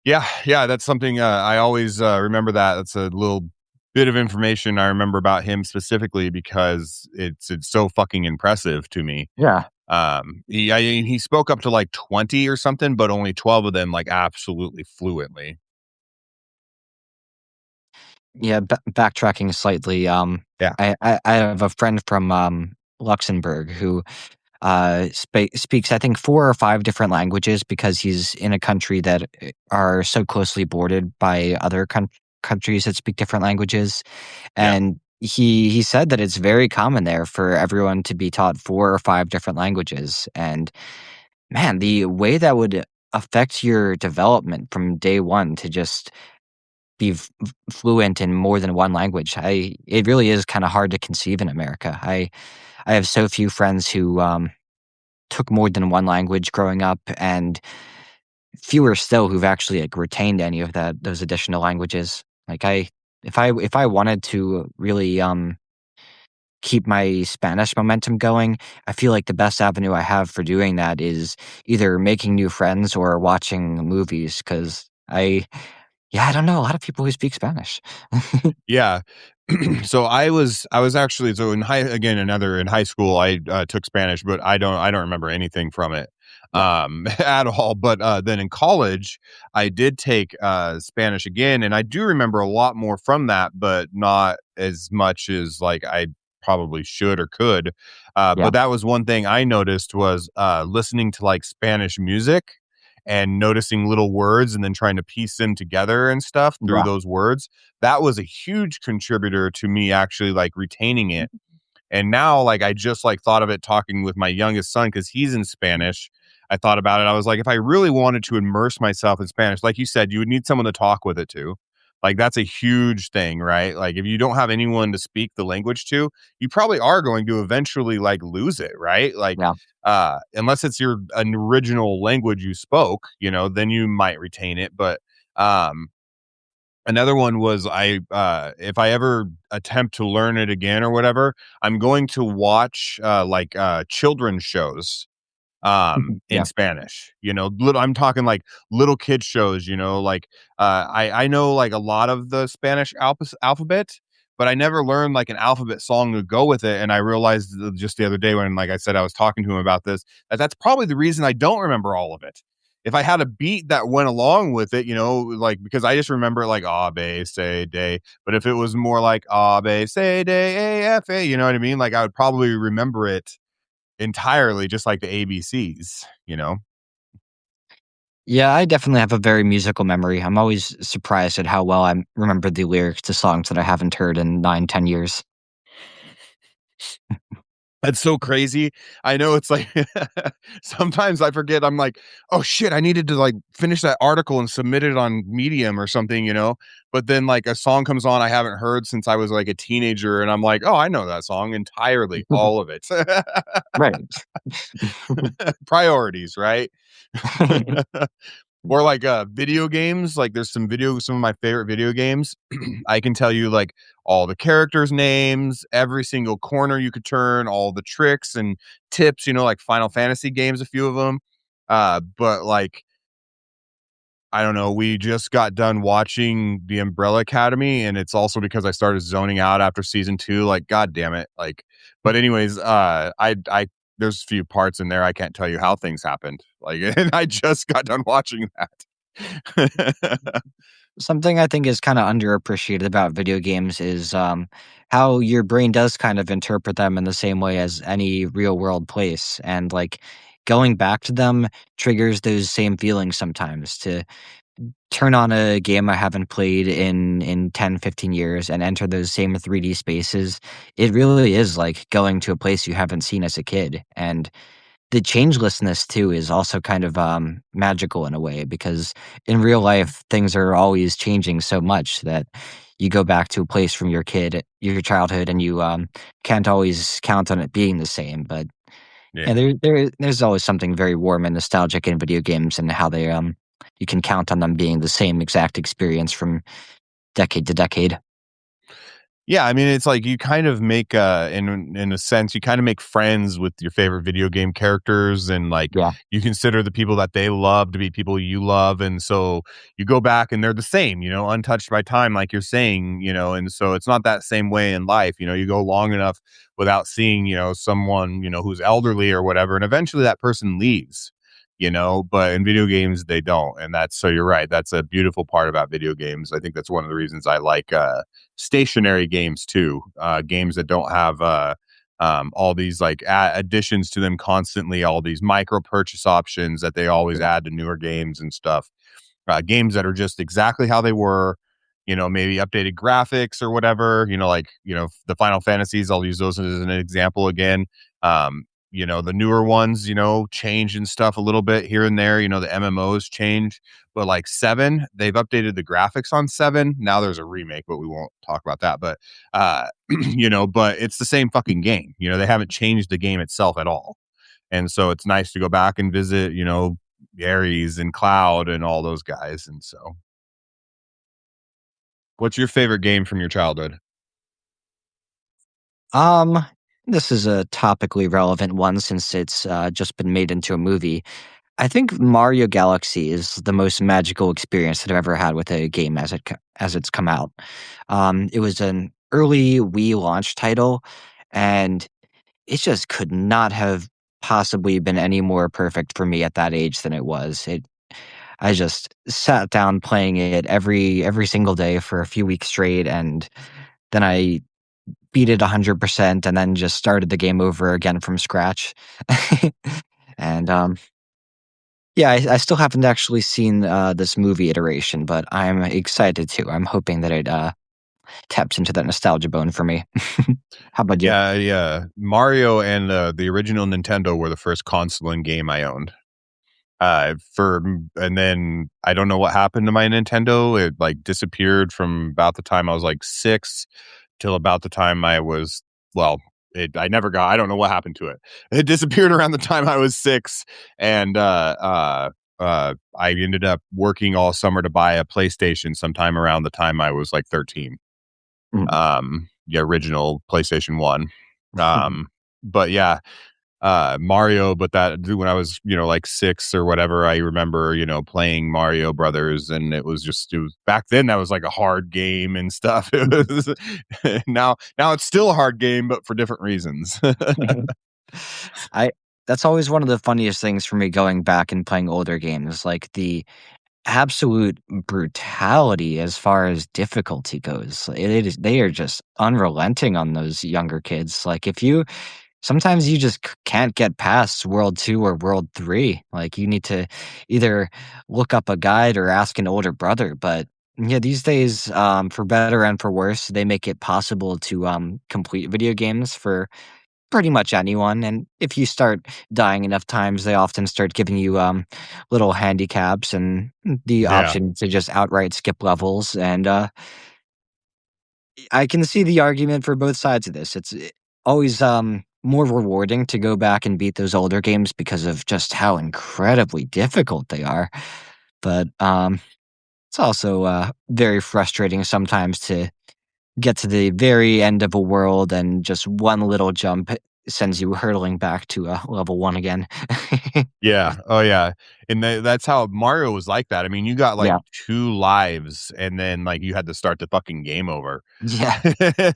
Yeah, yeah, that's something, I always, remember that. That's a little bit of information I remember about him specifically because it's so fucking impressive to me. yeah. He spoke up to, like, 20 or something, but only 12 of them, like, absolutely fluently. Yeah, backtracking slightly, Yeah, I have a friend from, Luxembourg who, speaks, I think, 4 or 5 different languages because he's in a country that, are so closely bordered by other countries that speak different languages, yeah. and he said that it's very common there for everyone to be taught 4 or 5 different languages, and, man, the way that would affect your development from day 1 to just be fluent in more than 1 language, it really is kinda hard to conceive in America. I have so few friends who, took more than 1 language growing up, and fewer still who've actually, like, retained any of those additional languages. Like, if I wanted to really, keep my Spanish momentum going, I feel like the best avenue I have for doing that is either making new friends or watching movies. Because I don't know a lot of people who speak Spanish. Yeah. So I was actually so in high school I took Spanish, but I don't remember anything from it Yeah, at all. But then in college I did take Spanish again, and I do remember a lot more from that, but not as much as like I probably should or could. yeah. But that was one thing I noticed was listening to like Spanish music and noticing little words and then trying to piece them together and stuff through Yeah. those words. That was a huge contributor to me actually like retaining it. And now, like, I just like thought of it talking with my youngest son because he's in Spanish. I thought about it. I was like, if I really wanted to immerse myself in Spanish, like you said, you would need someone to talk with it to. Like, that's a huge thing, right? Like, if you don't have anyone to speak the language to, you probably are going to eventually like lose it, right? Like, Yeah. unless it's your an original language you spoke, then you might retain it. But um, another one was if I ever attempt to learn it again or whatever, I'm going to watch, children's shows, in Yeah. Spanish, I'm talking like little kid shows, like, I know like a lot of the Spanish alphabet, but I never learned like an alphabet song to go with it. And I realized just the other day when, like I said, I was talking to him about this, that's probably the reason I don't remember all of it. If I had a beat that went along with it, like, because I just remember like abe, say, day. But if it was more like abe, say, day, a, f, a, you know what I mean? Like I would probably remember it entirely just like the ABCs. Yeah, I definitely have a very musical memory. I'm always surprised at how well I remember the lyrics to songs that I haven't heard in 9, 10 years. That's so crazy. I know it's like sometimes I forget. I'm like, "Oh shit, I needed to like finish that article and submit it on Medium or something." But then like a song comes on I haven't heard since I was like a teenager and I'm like, "Oh, I know that song entirely, all of it." Right. Priorities, right? Or like video games, like there's some of my favorite video games. I can tell you like all the characters' names, every single corner you could turn, all the tricks and tips, like Final Fantasy games, a few of them. But like I don't know, we just got done watching The Umbrella Academy, and it's also because I started zoning out after season 2, like, god damn it, like but anyways, I there's a few parts in there I can't tell you how things happened, like, and I just got done watching that. Something I think is kinda underappreciated about video games is, how your brain does kind of interpret them in the same way as any real world place, and, like, going back to them triggers those same feelings sometimes to turn on a game I haven't played in 10, 15 years and enter those same 3D spaces. It really is like going to a place you haven't seen as a kid, and the changelessness too is also kind of, magical in a way because in real life, things are always changing so much that you go back to a place from your childhood, and you, can't always count on it being the same, but, Yeah. yeah, there's always something very warm and nostalgic in video games and how they, you can count on them being the same exact experience from decade to decade. Yeah, I mean, it's like you kind of make in a sense, you kind of make friends with your favorite video game characters and like Yeah. you consider the people that they love to be people you love. And so you go back and they're the same, untouched by time, like you're saying, and so it's not that same way in life. You go long enough without seeing, someone, who's elderly or whatever, and eventually that person leaves. But in video games they don't, and that's so you're right, that's a beautiful part about video games. I think that's one of the reasons I like stationary games too, games that don't have all these like additions to them constantly, all these micro purchase options that they always Yeah. add to newer games and stuff. Games that are just exactly how they were, maybe updated graphics or whatever, like, the Final Fantasies, I'll use those as an example again. The newer ones, change and stuff a little bit here and there, the MMOs change, but like 7, they've updated the graphics on 7. Now there's a remake, but we won't talk about that. But, but it's the same fucking game. They haven't changed the game itself at all. And so it's nice to go back and visit, Ares and Cloud and all those guys. And so, what's your favorite game from your childhood? Um, this is a topically relevant one since it's, just been made into a movie. I think Mario Galaxy is the most magical experience that I've ever had with a game as it's come out. It was an early Wii launch title, and it just could not have possibly been any more perfect for me at that age than it was. I just sat down playing it every single day for a few weeks straight, and then I beat it 100% and then just started the game over again from scratch. And, Yeah, I still haven't actually seen, this movie iteration, but I'm excited to. I'm hoping that it, taps into that nostalgia bone for me. How about you? Yeah, yeah. Mario and the original Nintendo were the first console and game I owned. And then I don't know what happened to my Nintendo. It like disappeared from about the time I was like 6 till about the time I was well, I never got I don't know what happened to it. It disappeared around the time I was 6 and I ended up working all summer to buy a PlayStation sometime around the time I was like 13. Mm. The original PlayStation 1. Um, but yeah, Mario, but that when I was, like 6 or whatever, I remember, playing Mario Brothers, and it was back then that was like a hard game and stuff. It was now it's still a hard game, but for different reasons. I That's always one of the funniest things for me going back and playing older games, like, the absolute brutality as far as difficulty goes. It is they are just unrelenting on those younger kids. Like, if you sometimes you just can't get past World 2 or World 3. Like, you need to either look up a guide or ask an older brother, but, yeah, these days, for better and for worse, they make it possible to, complete video games for pretty much anyone, and if you start dying enough times, they often start giving you, little handicaps and the Yeah. option to just outright skip levels, and, I can see the argument for both sides of this. It's, always, more rewarding to go back and beat those older games because of just how incredibly difficult they are, but, it's also, very frustrating sometimes to get to the very end of a world and just one little jump sends you hurtling back to, level 1 again. Yeah. Oh, yeah. And that's how Mario was like that. I mean, you got like Yeah. 2 lives, and then like you had to start the fucking game over. Yeah.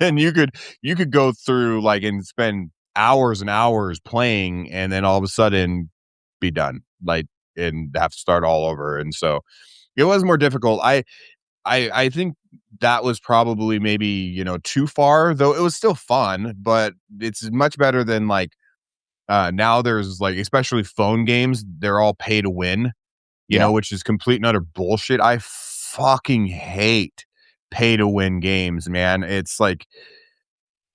And you could go through like and spend hours and hours playing, and then all of a sudden be done, like, and have to start all over. And so it was more difficult. I think that was probably maybe, too far, though it was still fun, but it's much better than like now there's like, especially phone games, they're all pay to win, Yeah. which is complete and utter bullshit. I fucking hate pay to win games, man. It's like,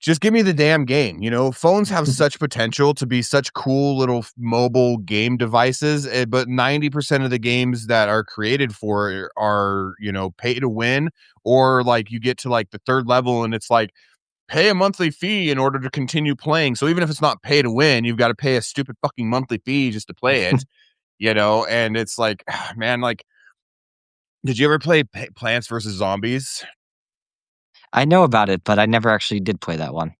just give me the damn game. Phones have such potential to be such cool little mobile game devices, but 90% of the games that are created for it are, pay to win, or like you get to like the third level and it's like, pay a monthly fee in order to continue playing. So even if it's not pay to win, you've got to pay a stupid fucking monthly fee just to play it, and it's like, man, like, did you ever play Plants vs. Zombies? I know about it, but I never actually did play that one.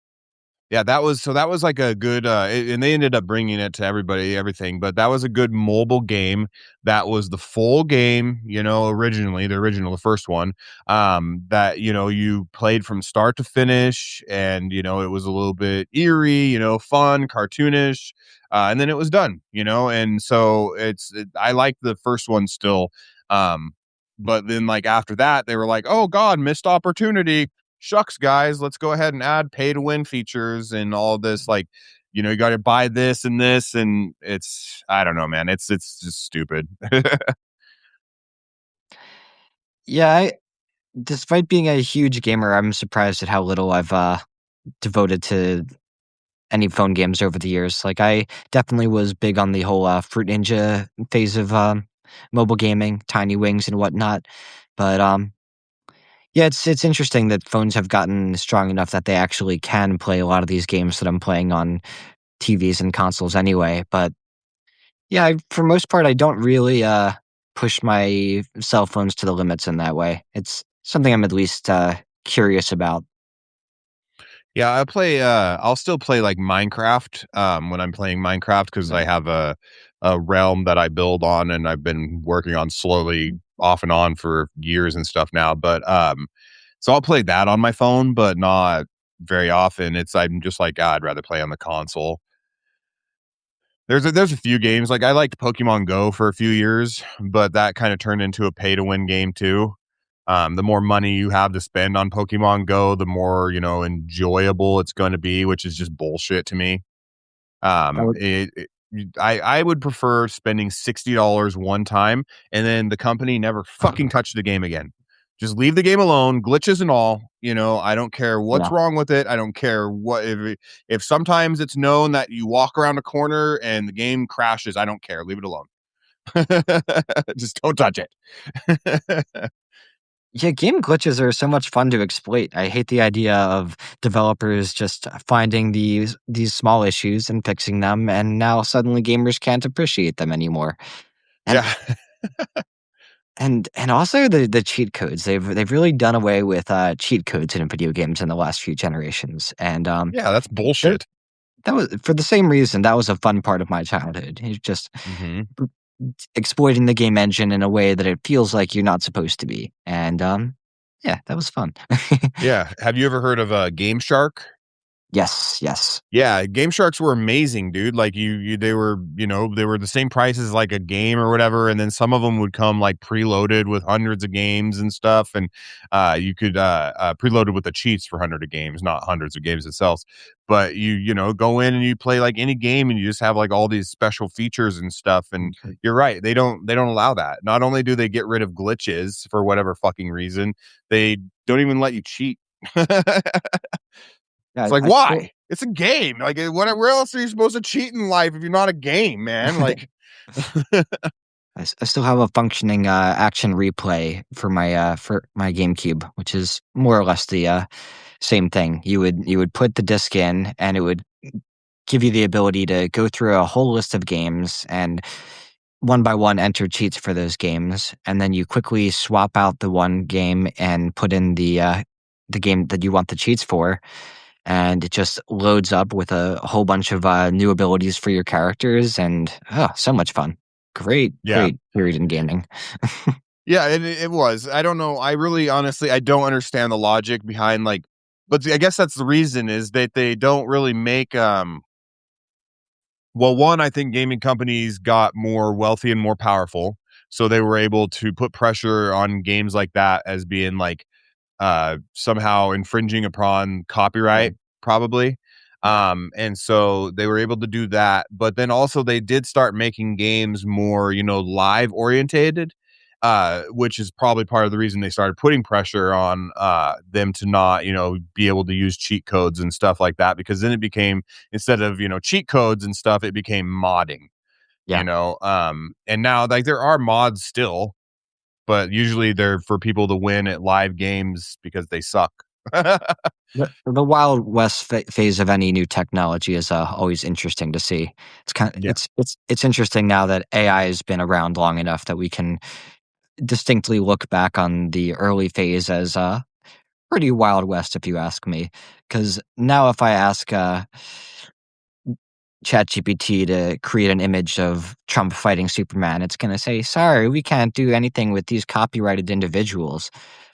Yeah, that was like a good, and they ended up bringing it to everything, but that was a good mobile game. That was the full game, originally, the first one, that, you played from start to finish, and, it was a little bit eerie, fun, cartoonish, and then it was done, and so I like the first one still, but then, like, after that, they were like, "Oh god, missed opportunity. Shucks, guys, let's go ahead and add pay to win features and all this, like, you got to buy this and this," and it's, I don't know, man, it's just stupid. Yeah, despite being a huge gamer, I'm surprised at how little I've, devoted to any phone games over the years. Like, I definitely was big on the whole, Fruit Ninja phase of, mobile gaming, Tiny Wings and whatnot, but, yeah, it's interesting that phones have gotten strong enough that they actually can play a lot of these games that I'm playing on TVs and consoles anyway, but yeah, for most part, I don't really, push my cell phones to the limits in that way. It's something I'm at least, curious about. Yeah, I'll still play like Minecraft, when I'm playing Minecraft, because I Right. have a realm that I build on, and I've been working on slowly off and on for years and stuff now. But so I'll play that on my phone, but not very often. I'm just like, "Ah, I'd rather play on the console." There's a few games, like, I liked Pokemon Go for a few years, but that kinda turned into a pay to win game too. The more money you have to spend on Pokemon Go, the more, enjoyable it's gonna be, which is just bullshit to me. That would It I would prefer spending $60 one time and then the company never fucking touch the game again. Just leave the game alone, glitches and all. I don't care what's Yeah. wrong with it. I don't care what if sometimes it's known that you walk around a corner and the game crashes. I don't care. Leave it alone. Just don't touch it. Yeah, game glitches are so much fun to exploit. I hate the idea of developers just finding these small issues and fixing them, and now suddenly gamers can't appreciate them anymore. And Yeah. and also the cheat codes. They've really done away with cheat codes in video games in the last few generations. And Yeah, that's that bullshit. that was for the same reason. That was a fun part of my childhood. It's just Mhm. exploiting the game engine in a way that it feels like you're not supposed to be. And yeah, that was fun. Yeah. Have you ever heard of Game Shark? Yes, yes. Yeah, Game Sharks were amazing, dude. Like they were, they were the same price as like a game or whatever, and then some of them would come like preloaded with hundreds of games and stuff, and you could preloaded with the cheats for hundred of games, not hundreds of games itself. But you go in and you play like any game, and you just have like all these special features and stuff. And you're right, they don't allow that. Not only do they get rid of glitches for whatever fucking reason, they don't even let you cheat. It's Yeah, like, I still why? It's a game. Like, where else are you supposed to cheat in life if you're not a game, man? Like, I still have a functioning action replay for my GameCube, which is more or less the same thing. You would put the disc in, and it would give you the ability to go through a whole list of games and one by one enter cheats for those games, and then you quickly swap out the one game and put in the game that you want the cheats for, and it just loads up with a whole bunch of new abilities for your characters, and so much fun. Great, yeah. great period in gaming. Yeah, it was. I don't know. I really, honestly, I don't understand the logic behind like, but I guess that's the reason is that they don't really make, well, one, I think gaming companies got more wealthy and more powerful. So they were able to put pressure on games like that as being like, somehow infringing upon Yeah, copyright, probably. And so they were able to do that. But then also they did start making games more, live orientated, which is probably part of the reason they started putting pressure on them to not, be able to use cheat codes and stuff like that. Because then it became, instead of, cheat codes and stuff, it became modding, yeah. and now like there are mods still, but usually they're for people to win at live games because they suck. The Wild West phase of any new technology is always interesting to see. Yeah. It's interesting now that AI has been around long enough that we can distinctly look back on the early phase as pretty Wild West, if you ask me. Because now, if I ask ChatGPT to create an image of Trump fighting Superman, it's going to say, "Sorry, we can't do anything with these copyrighted individuals."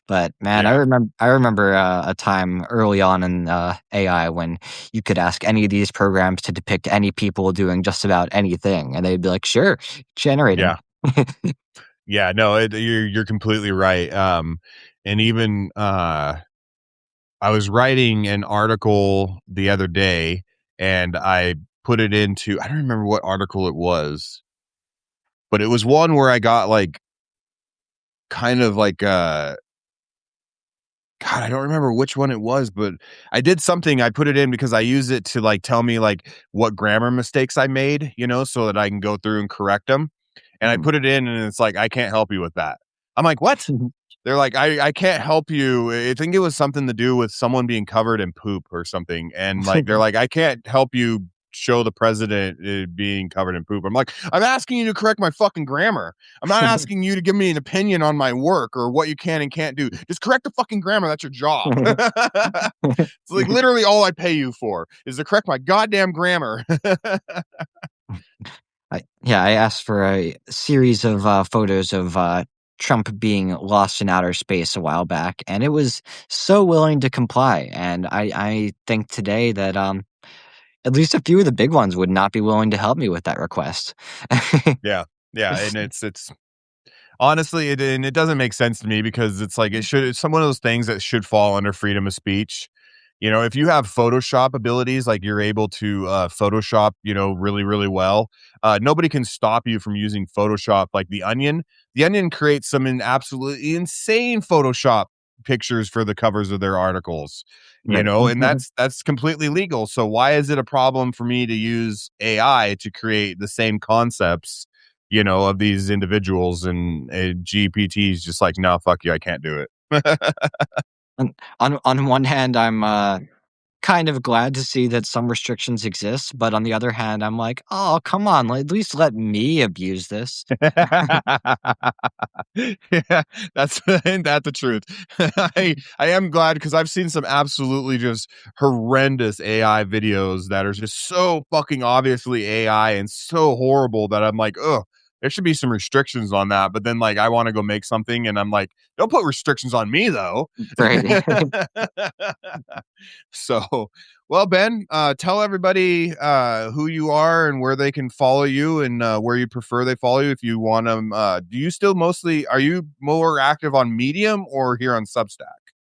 But man, Yeah. I remember a time early on in AI when you could ask any of these programs to depict any people doing just about anything, and they'd be like, "Sure, generating." Yeah. Yeah, no, you're completely right. And even I was writing an article the other day and I put it into, I don't remember what article it was, but it was one where I got like kind of like God, I don't remember which one it was, but I did something. I put it in because I use it to like tell me like what grammar mistakes I made, so that I can go through and correct them. And I Mhm. put it in and it's like, I can't help you with that. I'm like, what? They're like, I can't help you. I think it was something to do with someone being covered in poop or something. And like, they're like, I can't help you show the president being covered in poop. I'm like, I'm asking you to correct my fucking grammar. I'm not asking you to give me an opinion on my work or what you can and can't do. Just correct the fucking grammar. That's your job. It's like literally all I pay you for is to correct my goddamn grammar. I asked for a series of photos of Trump being lost in outer space a while back, and it was so willing to comply. And I think today that at least a few of the big ones would not be willing to help me with that request. Yeah. Yeah. And it's honestly, and it doesn't make sense to me because it's like it's one of those things that should fall under freedom of speech. If you have Photoshop abilities, like you're able to Photoshop, really, really well, nobody can stop you from using Photoshop. Like the Onion creates some absolutely insane Photoshop pictures for the covers of their articles, Right. and that's completely legal. So why is it a problem for me to use AI to create the same concepts, of these individuals? And GPT is just like, no, fuck you, I can't do it. On one hand, I'm kind of glad to see that some restrictions exist, but on the other hand, I'm like, oh, come on, at least let me abuse this. Yeah, that's ain't that the truth. I am glad because I've seen some absolutely just horrendous AI videos that are just so fucking obviously AI and so horrible that I'm like, oh, there should be some restrictions on that. But then like I want to go make something and I'm like, don't put restrictions on me though. Right. So, well, Ben, tell everybody who you are and where they can follow you, and where you prefer they follow you. If you want them, do you still mostly are you more active on Medium or here on Substack?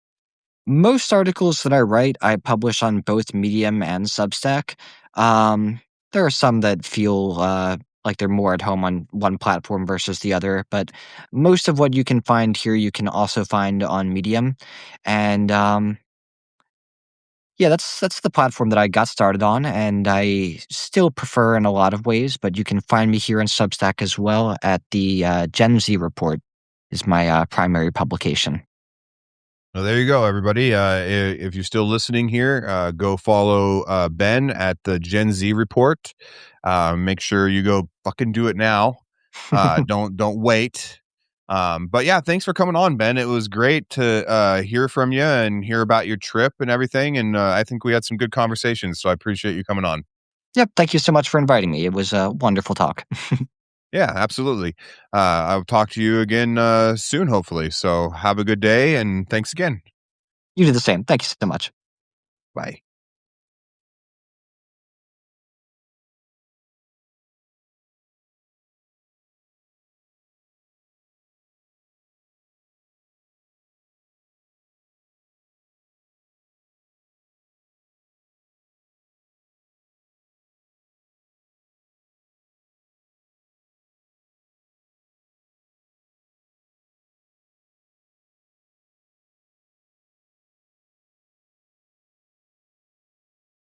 Most articles that I write, I publish on both Medium and Substack. Um, there are some that feel like they're more at home on one platform versus the other, but most of what you can find here, you can also find on Medium. And yeah, that's the platform that I got started on, and I still prefer in a lot of ways. But you can find me here in Substack as well at the Gen Z Report is my primary publication. Well, there you go, everybody. If you're still listening here, go follow Ben at the Gen Z Report. Make sure you go fucking do it now. Don't wait. But yeah, thanks for coming on, Ben. It was great to hear from you and hear about your trip and everything. And I think we had some good conversations. So I appreciate you coming on. Yep, thank you so much for inviting me. It was a wonderful talk. Yeah, absolutely. I'll talk to you again soon, hopefully. So have a good day and thanks again. You do the same. Thank you so much. Bye.